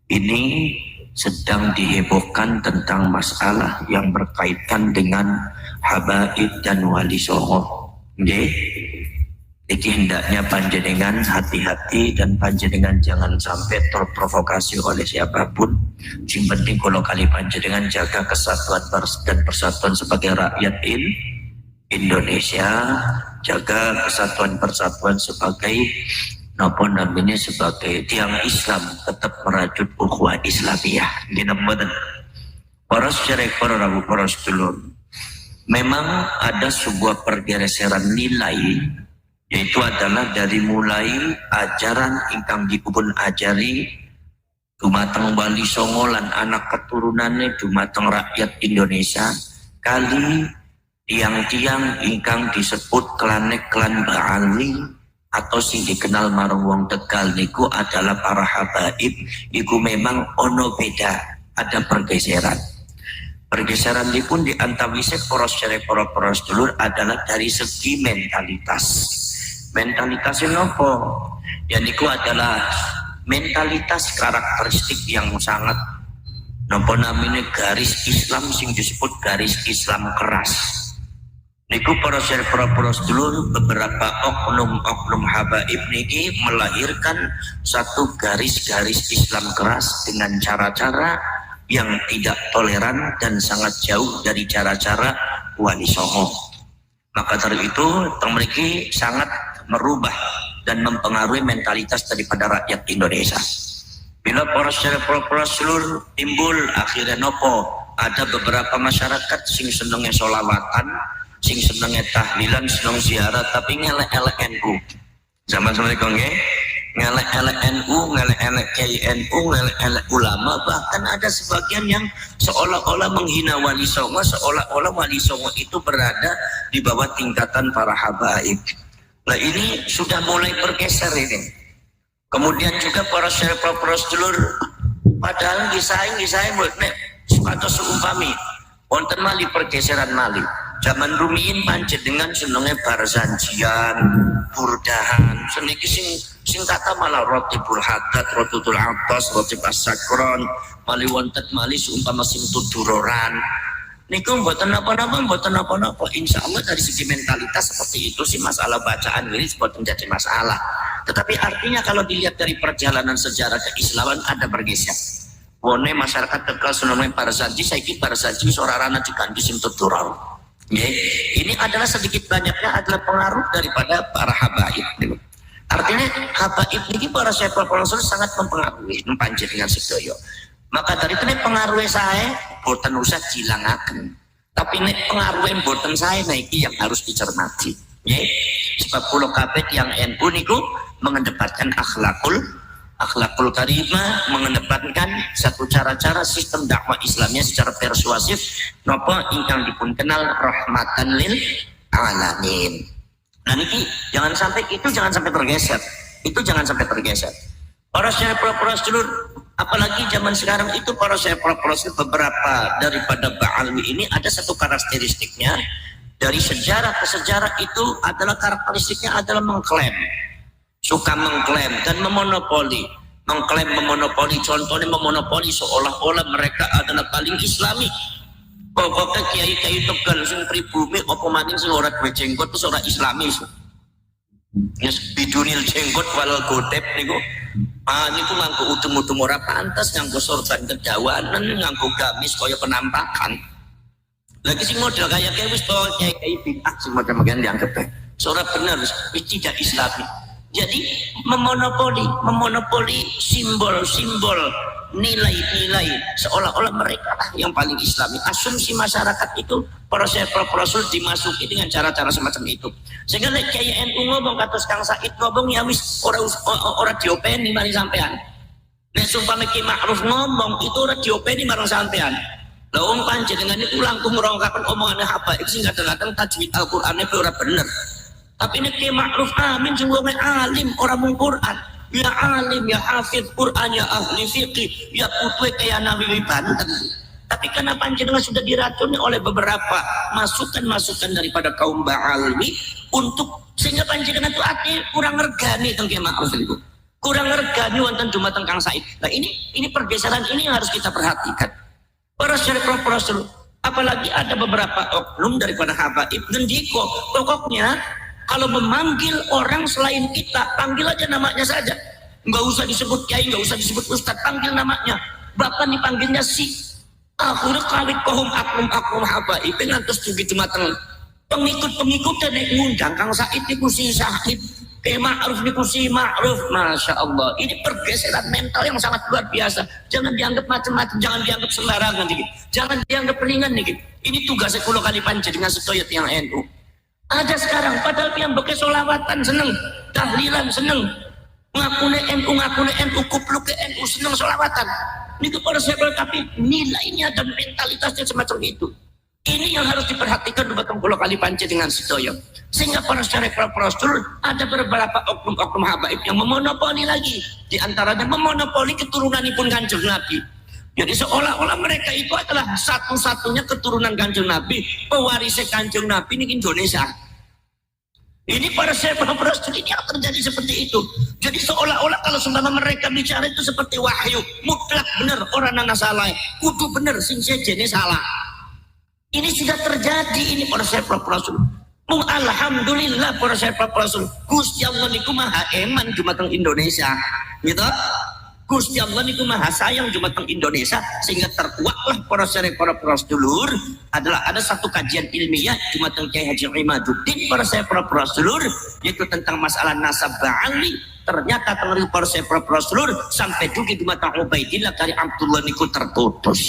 ini sedang dihebohkan tentang masalah yang berkaitan dengan habaib dan wali songo. Jadi hendaknya panjenengan hati-hati dan panjenengan jangan sampai terprovokasi oleh siapapun. Yang penting kalau kali panjenengan jaga kesatuan dan persatuan sebagai rakyat Indonesia, jaga kesatuan persatuan sebagai sebagai tiang Islam, tetap merajut ukhuwah Islamiyah. Para syarikh, para rabu, para sedulur, memang ada sebuah pergeseran nilai, yaitu adalah dari mulai ajaran ingkang dipun ajari dumateng wali songo lan anak keturunannya dumateng rakyat Indonesia, kali tiang-tiang ingkang disebut klan Ba'ali atau sing dikenal marang wong Tegal niku adalah para habaib. Iku memang ono beda, ada pergeseran. Pergeseran ini pun diantawise poros dulur adalah dari segi mentalitas. Mentalitasnya nopo? Ya niku adalah mentalitas karakteristik yang sangat nopo namanya garis Islam sing disebut garis Islam keras. Niku para dulur, beberapa oknum habaib niki melahirkan satu garis-garis Islam keras dengan cara-cara yang tidak toleran dan sangat jauh dari cara-cara wali songo. Maka dari itu mereka sangat merubah dan mempengaruhi mentalitas daripada rakyat Indonesia. Bila para dulur timbul akhirnya nopo, ada beberapa masyarakat sing senengnya sholawatan, sing senengnya tahlilan, seneng ziarah, tapi ngelek-elek NU. Zaman Assalamualaikum nggih, ngelek-elek NU, ngelek-elek KNU, ngelek-elek ulama, bahkan ada sebagian yang seolah-olah menghina wali songo, seolah-olah wali songo itu berada di bawah tingkatan para habaib. Nah ini sudah mulai bergeser ini. Kemudian juga para dulur, padahal gisain atau seumpami wonten mali pergeseran mali. Zaman rumiyin pancet dengan senengnya barzanjian, burdahan, seniki sing kata malah roti burhadat, roti tul atas, roti pasakron, mali wonten mali seumpama sing tuduroran. Niku mboten apa-apa, insya Allah dari segi mentalitas seperti itu sih, masalah bacaan ini mboten jadi masalah. Tetapi artinya kalau dilihat dari perjalanan sejarah keislaman ada bergeser. Wone masyarakat Tegal senengnya barzanji, saiki barzanji sorarana diganti sing tuduron. Ini adalah sedikit banyaknya adalah pengaruh daripada para habaib. Artinya habaib ini para syaikhul sangat mempengaruhi mempanjat dengan sedoyo. Maka dari itu pengaruh saya boten usah dilangaken. Tapi nek pengaruh boten saya naiki yang harus dicermati. Sebab pulau kabeh yang NU niku mengedepankan akhlakul karimah, mengedepankan satu cara-cara sistem dakwah Islamnya secara persuasif napa ingkang dipun kenal rahmatan lil alamin. Nah niki jangan sampai tergeser. Itu jangan sampai tergeser. Para dulur, apalagi zaman sekarang itu para beberapa daripada Ba'alwi ini ada satu karakteristiknya dari sejarah ke sejarah itu adalah karakteristiknya adalah mengklaim. Suka mengklaim dan memonopoli, contohnya memonopoli seolah-olah mereka adalah paling islami. Pokoknya kiai Tegal sing pribumi apa maning sing ora duwe jenggot terus ora islami. Bidunil jenggot walal gotep niku. Niku nganggo udum-udum ora pantes, nganggo sorban kedawanan, nganggo gamis kaya penampakan. Lagi sing model kaya wis to kiai bid'ah sing model-model dianggap ora bener, wis tidak islami. Jadi memonopoli simbol-simbol, nilai-nilai seolah-olah mereka lah yang paling islami. Asumsi masyarakat itu para rasul dimasuki dengan cara-cara semacam itu. Sehingga nek Kyai NU ngomong kados Kang Said ngomong ya wis ora diopeni mari sampean. Nek sumpah Ki Ma'ruf ngomong itu ora diopeni marang sampean. Lah wong panjenengan niku langkung ngrongkaken omongane habaib sing kadang-kadang tajwid Al-Qur'ane ora bener. Tapi ini Ki Ma'ruf Amin sungguh alim orang mung Quran. Ya alim, ya hafid Quran, ya ahli fiqih, ya putwe kayak Nabi Banten. Tapi kenapa jenengan sudah diracuni oleh beberapa masukan-masukan daripada kaum Ba'alwi untuk sehingga panjenengan itu artinya kurang ngergani tentang Ki Ma'ruf itu. kurang regani wonten dumateng Kang Said. Nah ini pergeseran ini yang harus kita perhatikan. Para syarif rasul, apalagi ada beberapa oknum daripada habaib ngendiko, pokoknya kalau memanggil orang selain kita, panggil aja namanya saja. Nggak usah disebut kiai, nggak usah disebut ustadz, panggil namanya. Bahkan dipanggilnya si. Akhirnya kawit kohum aknum habaib ngantos dugi dumateng pengikut-pengikut dan ngundang Kang Said niku si Said, Kiai Ma'ruf niku si Ma'ruf. Masya Allah, ini pergeseran mental yang sangat luar biasa. Jangan dianggap macam-macam, jangan dianggap sembarangan nih, jangan dianggap ringan nih. Ini tugasnya kulo kali panjang dengan sedaya yang NU. Ada sekarang padahal yang pakai solawatan seneng, tahlilan seneng, ngakune NU, kupluk ke NU seneng solawatan. Ini kepada saya, tapi nilainya dan mentalitasnya semacam itu. Ini yang harus diperhatikan di batang pulau kali panci dengan sedoyo. Sehingga para syarif rasul ada beberapa oknum-oknum habaib yang memonopoli lagi. Di antaranya memonopoli keturunanipun Kanjeng Nabi. Jadi seolah-olah mereka itu adalah satu-satunya keturunan Kanjeng Nabi, pewaris Kanjeng Nabi di Indonesia. Ini para syarif rasul ini yang terjadi seperti itu. Jadi seolah-olah kalau seumpama mereka bicara itu seperti wahyu, mutlak benar orang nana salah, kudu benar sing sejene salah. Ini sudah terjadi ini para syarif rasul. Alhamdulillah para syarif rasul. Gusti Allah niku maha eman dumateng Indonesia. Gitu. Gusti Allah niku maha sayang dumateng Indonesia sehingga terkuatlah para syarif rasul adalah ada satu kajian ilmiah dumateng Kyai Haji Imaduddin para syarif rasul yaitu tentang masalah nasab ba'ali. Ternyata tengeri para syarif rasul sampai dugi dumateng Ubaidillah kali Abdullah niku terputus.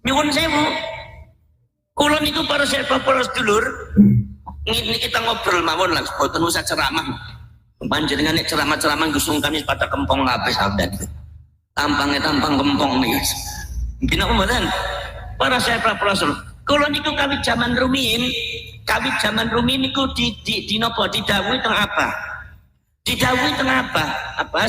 Nyuwun sewu. Kulo niku para syarif rasul ini kita ngobrol mawon lah, boten usah ceramah. Panjenengan nek ceramah-ceramah gusung kami pada kempong kabeh sahabat. Tampangnya tampang kempong nih. Gina mboten. Para syarif rasul. Kulo niku kawit zaman rumiyin niku di napa didhawuhi teng apa? Didhawuhi teng apa? Apa?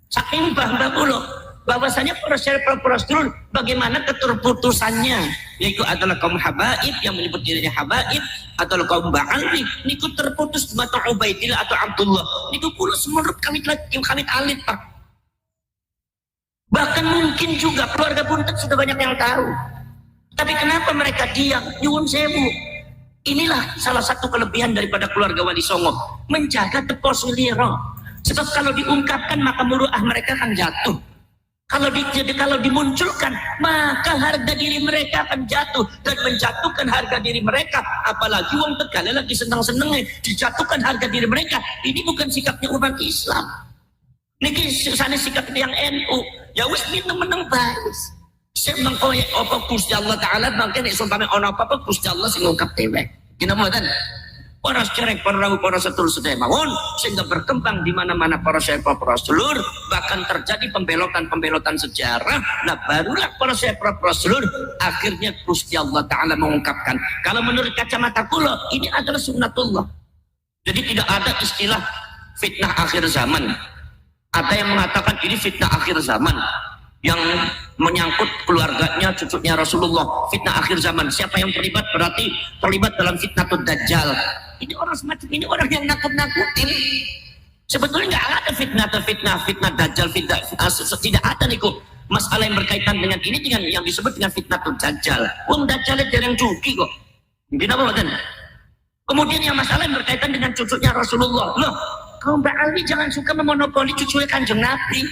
Saking mbah-mbah kulo bahwasanya para syarif rasul bagaimana keterputusannya, yaitu adalah kaum habaib yang menyebut dirinya habaib atau kaum ba'ali niku terputus di mata Ubaidillah atau Abdullah niku kulo semenurut kami alit Pak. Bahkan mungkin juga keluarga buntet sudah banyak yang tahu, tapi kenapa mereka diam? Nyuwun sewu. Inilah salah satu kelebihan daripada keluarga Wali Songo, menjaga tepos wiliro. Sebab kalau diungkapkan maka muruah mereka akan jatuh. Kalau dimunculkan maka harga diri mereka akan jatuh dan menjatuhkan harga diri mereka. Apalagi wong Tegal lagi senang-senangnya dijatuhkan harga diri mereka. Ini bukan sikapnya umat Islam. Niki sana sikap yang NU. Ya wis meneng baik. Saya mengkoyak apa Gusti Allah Taala mangke nek sumpame ana apa-apa Gusti Allah sing ngungkap dhewe. Kina mboten. Para syarif, para sedulur-sedulur mawon sehingga berkembang di mana-mana para syarif rasul, bahkan terjadi pembelotan sejarah. Nah barulah para syarif rasul akhirnya Gusti Allah Taala mengungkapkan. Kalau menurut kacamata kula ini adalah sunnatullah. Jadi tidak ada istilah fitnah akhir zaman. Ada yang mengatakan ini fitnah akhir zaman yang menyangkut keluarganya, cucunya Rasulullah. Fitnah akhir zaman. Siapa yang terlibat berarti terlibat dalam fitnatul dajjal. Ini orang semacam ini orang yang nakut-nakutin. Sebetulnya nggak ada fitnah dajjal, tidak ada niku. Masalah yang berkaitan dengan ini dengan yang disebut dengan fitnatul dajjal. Wong dajjal itu yang cuki kok. Gimana Pak? Kemudian yang masalah yang berkaitan dengan cucunya Rasulullah. Loh, kaum Ba'ali jangan suka memonopoli cucunya Kanjeng Nabi.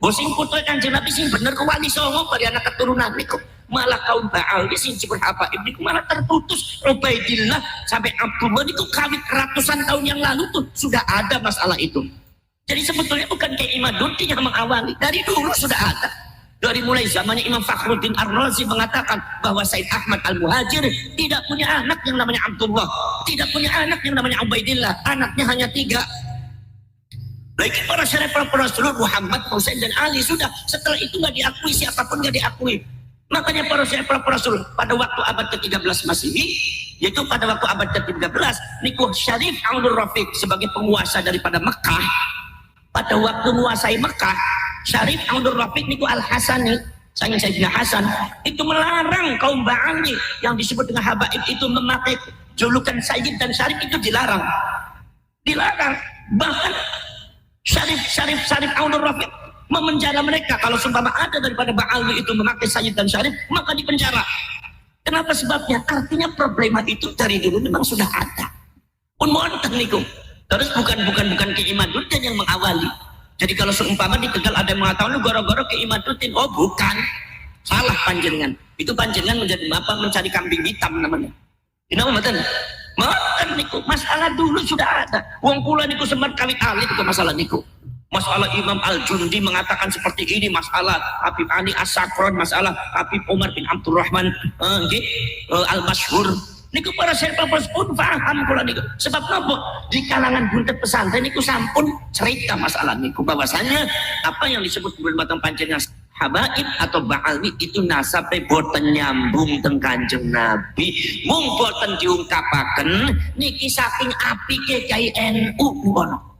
Sing putra Kanjeng Nabi sing bener ke Wali Songo bari anak keturunan niku. Malah kaum Ba'ali sing disebut habaib niku malah terputus. Ubaidillah sampai Abdullah niku kawit ratusan tahun yang lalu tuh sudah ada masalah itu. Jadi sebetulnya bukan kayak Imaduddin yang mengawali, dari dulu sudah ada. Dari mulai zamannya Imam Fakhruddin Ar-Razi mengatakan bahwa Said Ahmad Al-Muhajir tidak punya anak yang namanya Abdullah, tidak punya anak yang namanya Ubaidillah, anaknya hanya 3. Lagi para syarif rasul Muhammad, Husain dan Ali sudah. Setelah itu nggak diakui, siapapun nggak diakui. Makanya para syarif rasul pada waktu abad ke-13 Masehi, yaitu pada waktu abad ke-13, niku Syarif Abdul Rafiq sebagai penguasa daripada Mekah. Pada waktu menguasai Mekah, Syarif Abdul Rafiq niku Al-Hasani, Sayyidina Hasan, itu melarang kaum Ba'ali yang disebut dengan habaib itu memakai julukan Sayyid dan Syarif, itu dilarang. Dilarang. Bahkan Syarif Aunur Rafiq memenjara mereka. Kalau seumpama ada daripada Ba'alwi itu memakai Sayyid dan Syarif, maka dipenjara. Kenapa sebabnya? Artinya problema itu dari dulu memang sudah ada. Pun wonten niku. Terus bukan Ki Imaduddin yang mengawali. Jadi kalau seumpama di Tegal ada yang mengatakan gara-gara Ki Imaduddin, oh bukan. Salah panjenengan. Itu panjenengan menjadi apa? Mencari kambing hitam namanya. Kenapa mboten? Mboten niku. Masalah dulu sudah ada. Wong kula niku sempat kawit alit itu masalah niku. Masalah Imam Al-Jundi mengatakan seperti ini, masalah Habib Ali As-Sakron, masalah Habib Umar bin Abdurrahman Al-Masyhur. Niku para serpapers pun paham kula niku. Sebab napa? Di kalangan buntet pesantren niku sampun cerita masalah niku bahwasanya apa yang disebut bermatang panjenengan habaib atau ba'alwi itu nasabe boten nyambung teng Kanjeng Nabi. Mung boten diungkapaken niki saking apike Kyai NU ngono.